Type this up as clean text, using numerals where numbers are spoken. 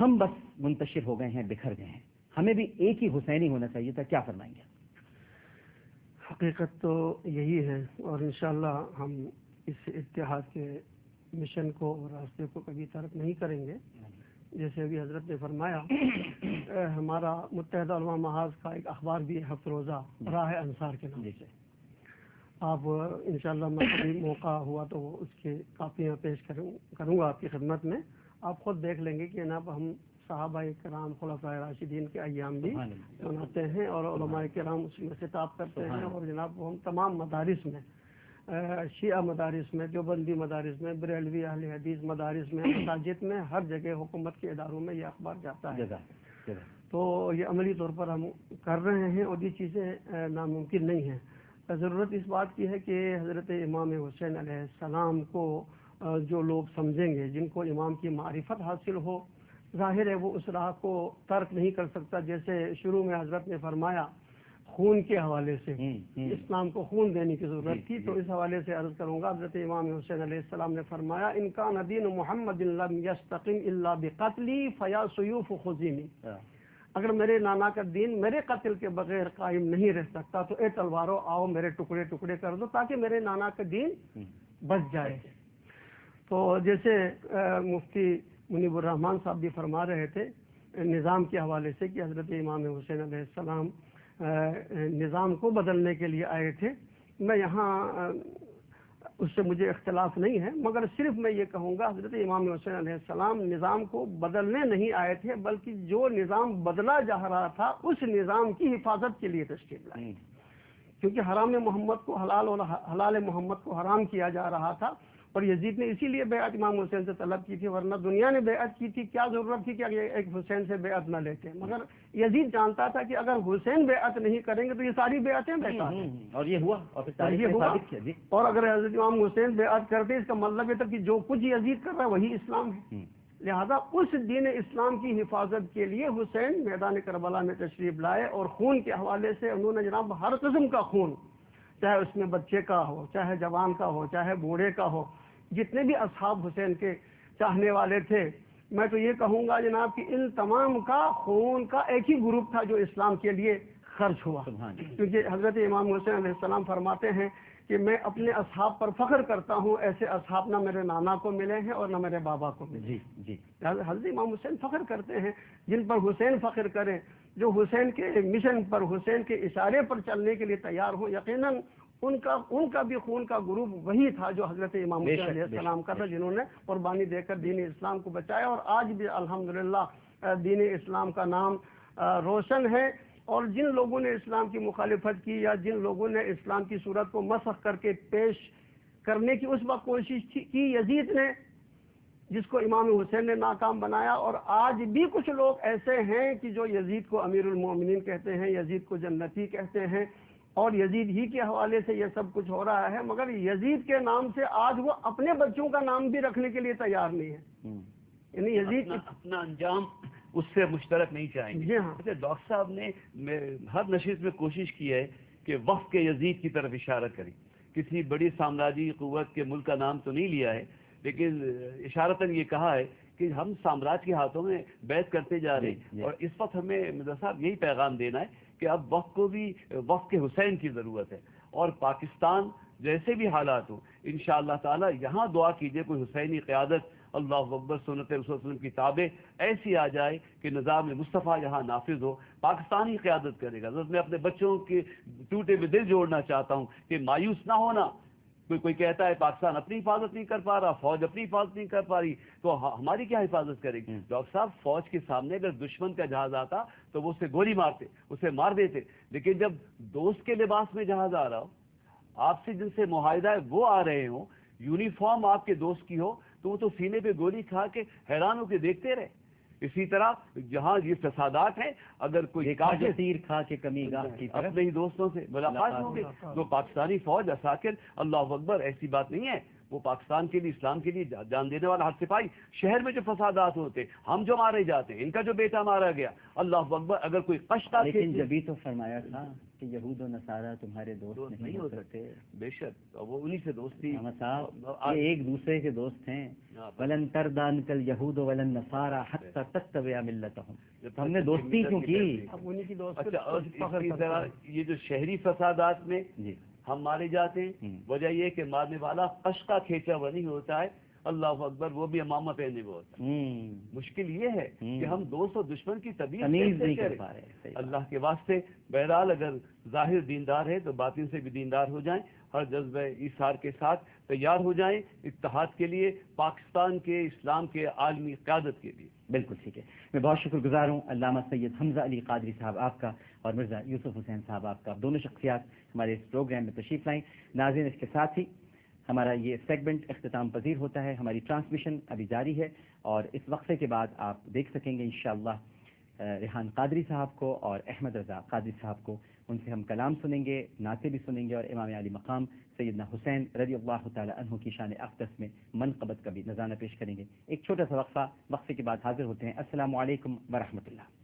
ہم بس منتشر ہو گئے ہیں، بکھر گئے ہیں، ہمیں بھی ایک ہی حسینی ہونا چاہیے تھا، کیا فرمائیں گے؟ حقیقت تو یہی ہے، اور انشاءاللہ ہم اس اتحاد کے مشن کو اور راستے کو کبھی ترک نہیں کریں گے. جیسے ابھی حضرت نے فرمایا، ہمارا متحدہ علماء محاذ کا ایک اخبار بھی ہے، ہفت روزہ راہ انصار کے نام سے. آپ انشاءاللہ میں کبھی موقع ہوا تو اس کے کاپیاں پیش کروں گا آپ کی خدمت میں. آپ خود دیکھ لیں گے کہ جناب ہم صحابہ کرام خلفائے راشدین کے ایام بھی مناتے ہیں اور علماء کرام اس میں خطاب کرتے ہیں. اور جناب ہم تمام مدارس میں، شیعہ مدارس میں، دیوبندی مدارس میں، بریلوی اہل حدیث مدارس میں، مساجد میں، ہر جگہ حکومت کے اداروں میں یہ اخبار جاتا ہے. تو یہ عملی طور پر ہم کر رہے ہیں اور یہ چیزیں ناممکن نہیں ہیں. ضرورت اس بات کی ہے کہ حضرت امام حسین علیہ السلام کو جو لوگ سمجھیں گے، جن کو امام کی معرفت حاصل ہو، ظاہر ہے وہ اس راہ کو ترک نہیں کر سکتا. جیسے شروع میں حضرت نے فرمایا خون کے حوالے سے اسلام کو خون دینے کی ضرورت تھی، تو اس حوالے سے عرض کروں گا. حضرت امام حسین علیہ السلام نے فرمایا ان کان دین محمد لم یستقم الا بقتلی فیا سیوف خذینی، اگر میرے نانا کا دین میرے قتل کے بغیر قائم نہیں رہ سکتا تو اے تلواروں آؤ میرے ٹکڑے ٹکڑے کر دو تاکہ میرے نانا کا دین بچ جائے. تو جیسے مفتی منیب الرحمان صاحب بھی فرما رہے تھے نظام کے حوالے سے کہ حضرت امام حسین علیہ السلام نظام کو بدلنے کے لیے آئے تھے. میں یہاں اس سے مجھے اختلاف نہیں ہے، مگر صرف میں یہ کہوں گا حضرت امام حسین علیہ السلام نظام کو بدلنے نہیں آئے تھے، بلکہ جو نظام بدلا جا رہا تھا اس نظام کی حفاظت کے لیے تشریف لائے. کیونکہ حرام محمد کو حلال اور حلال محمد کو حرام کیا جا رہا تھا، اور یزید نے اسی لیے بیعت امام حسین سے طلب کی تھی، ورنہ دنیا نے بیعت کی تھی. کیا ضرورت تھی کہ ایک حسین سے بیعت نہ لیتے؟ مگر یزید جانتا تھا کہ اگر حسین بیعت نہیں کریں گے تو یہ ساری بیعتیں بیکار ہیں، اور یہ ہوا. اور اگر حضرت امام حسین بیعت کرتے اس کا مطلب یہ تھا کہ جو کچھ یزید کر رہا ہے وہی اسلام ہے. لہذا اس دین اسلام کی حفاظت کے لیے حسین میدان کربلا میں تشریف لائے، اور خون کے حوالے سے انہوں نے جناب ہر قسم کا خون، چاہے اس میں بچے کا ہو، چاہے جوان کا ہو، چاہے بوڑھے کا ہو، جتنے بھی اصحاب حسین کے چاہنے والے تھے، میں تو یہ کہوں گا جناب کہ ان تمام کا خون کا ایک ہی گروپ تھا جو اسلام کے لیے خرچ ہوا. کیونکہ حضرت امام حسین علیہ السلام فرماتے ہیں کہ میں اپنے اصحاب پر فخر کرتا ہوں، ایسے اصحاب نہ میرے نانا کو ملے ہیں اور نہ میرے بابا کو ملے. حضرت امام حسین فخر کرتے ہیں، جن پر حسین فخر کرے، جو حسین کے مشن پر، حسین کے اشارے پر چلنے کے لیے تیار ہوں. یقیناً ان کا بھی خون کا گروپ وہی تھا جو حضرت امام حسین علیہ السلام کا تھا، جنہوں نے قربانی دے کر دین اسلام کو بچایا. اور آج بھی الحمدللہ دین اسلام کا نام روشن ہے. اور جن لوگوں نے اسلام کی مخالفت کی یا جن لوگوں نے اسلام کی صورت کو مسخ کر کے پیش کرنے کی اس وقت کوشش کی یزید نے، جس کو امام حسین نے ناکام بنایا. اور آج بھی کچھ لوگ ایسے ہیں کہ جو یزید کو امیر المومنین کہتے ہیں، یزید کو جنتی کہتے ہیں، اور یزید ہی کے حوالے سے یہ سب کچھ ہو رہا ہے. مگر یزید کے نام سے آج وہ اپنے بچوں کا نام بھی رکھنے کے لیے تیار نہیں ہے. یعنی یزید اپنا انجام اس سے مشترک نہیں چاہیں گے. جی ہاں. ڈاکٹر صاحب نے ہر نشست میں کوشش کی ہے کہ وفد کے یزید کی طرف اشارہ کریں. کسی بڑی سامراجی قوت کے ملک کا نام تو نہیں لیا ہے، لیکن اشارتاً یہ کہا ہے کہ ہم سامراج کے ہاتھوں میں بیعت کرتے جا رہے ہیں. اور اس وقت ہمیں مرزا صاحب یہی پیغام دینا ہے کہ اب وقت کو بھی وقت کے حسین کی ضرورت ہے. اور پاکستان جیسے بھی حالات ہوں انشاءاللہ تعالی یہاں دعا کیجئے کوئی حسینی قیادت، اللہ اکبر، سنت رسول صلی اللہ علیہ وسلم کی تابع ایسی آ جائے کہ نظام مصطفیٰ یہاں نافذ ہو. پاکستان ہی قیادت کرے گا. میں اپنے بچوں کے ٹوٹے ہوئے دل جوڑنا چاہتا ہوں کہ مایوس نہ ہونا. کوئی کہتا ہے پاکستان اپنی حفاظت نہیں کر پا رہا، فوج اپنی حفاظت نہیں کر پا رہی، تو ہماری کیا حفاظت کرے گی؟ ڈاکٹر صاحب فوج کے سامنے اگر دشمن کا جہاز آتا تو وہ اسے گولی مارتے، اسے مار دیتے. لیکن جب دوست کے لباس میں جہاز آ رہا ہو، آپ سے جن سے معاہدہ ہے وہ آ رہے ہوں، یونیفارم آپ کے دوست کی ہو، تو وہ تو سینے پہ گولی کھا کے حیران ہو کے دیکھتے رہے. اسی طرح جہاں یہ فسادات ہیں، اگر کوئی تیر کھا کے کمی گاہ کی اپنے ہی دوستوں سے ملاقات ہوگی تو پاکستانی فوج عساکر، اللہ اکبر، ایسی بات نہیں ہے. وہ پاکستان کے لیے، اسلام کے لیے جان دینے والا ہاتھ سپاہی. شہر میں جو فسادات ہوتے، ہم جو مارے جاتے ہیں، ان کا جو بیٹا مارا گیا، اللہ اکبر. اگر کوئی قشتا لیکن جبھی تو فرمایا تھا کہ یہود و نصارہ تمہارے دوست نہیں ہو سکتے. بے شک وہ انہی سے دوستی. صاحب یہ ایک دوسرے کے دوست ہیں. ولن تردان کل یہود ولن نصارہ حتی تتبع ملتہم. ہم نے دوستی کیوں کی؟ اب انہی کی دوست. اچھا، اور اسی طرح یہ جو شہری فسادات میں جی ہم مارے جاتے ہیں، وجہ یہ کہ مارنے والا قشقہ کھینچا ہوا نہیں ہوتا ہے، اللہ اکبر، وہ بھی امامہ پہنے ہوئے ہوتا ہے. مشکل یہ ہے کہ ہم دوست و دشمن کی تمیز تمیز نہیں کر پا رہے. اللہ کے واسطے بہرحال اگر ظاہر دیندار ہے تو باطن سے بھی دیندار ہو جائیں، ہر جذبہ ایثار کے ساتھ تیار ہو جائیں اتحاد کے لیے، پاکستان کے اسلام کے عالمی قیادت کے لیے. بالکل ٹھیک ہے. میں بہت شکر گزار ہوں علامہ سید حمزہ علی قادری صاحب آپ کا اور مرزا یوسف حسین صاحب آپ کا. دونوں شخصیات ہمارے اس پروگرام میں تشریف لائیں. ناظرین، اس کے ساتھ ہی ہمارا یہ سیگمنٹ اختتام پذیر ہوتا ہے. ہماری ٹرانسمیشن ابھی جاری ہے اور اس وقفے کے بعد آپ دیکھ سکیں گے انشاءاللہ ریحان قادری صاحب کو اور احمد رضا قادری صاحب کو. ان سے ہم کلام سنیں گے، نعتیں بھی سنیں گے اور امام علی مقام سیدنا حسین رضی اللہ تعالی عنہ کی شان اقدس میں منقبت کا بھی نذرانہ پیش کریں گے. ایک چھوٹا سا وقفہ، وقفے کے بعد حاضر ہوتے ہیں. السلام علیکم ورحمۃ اللہ.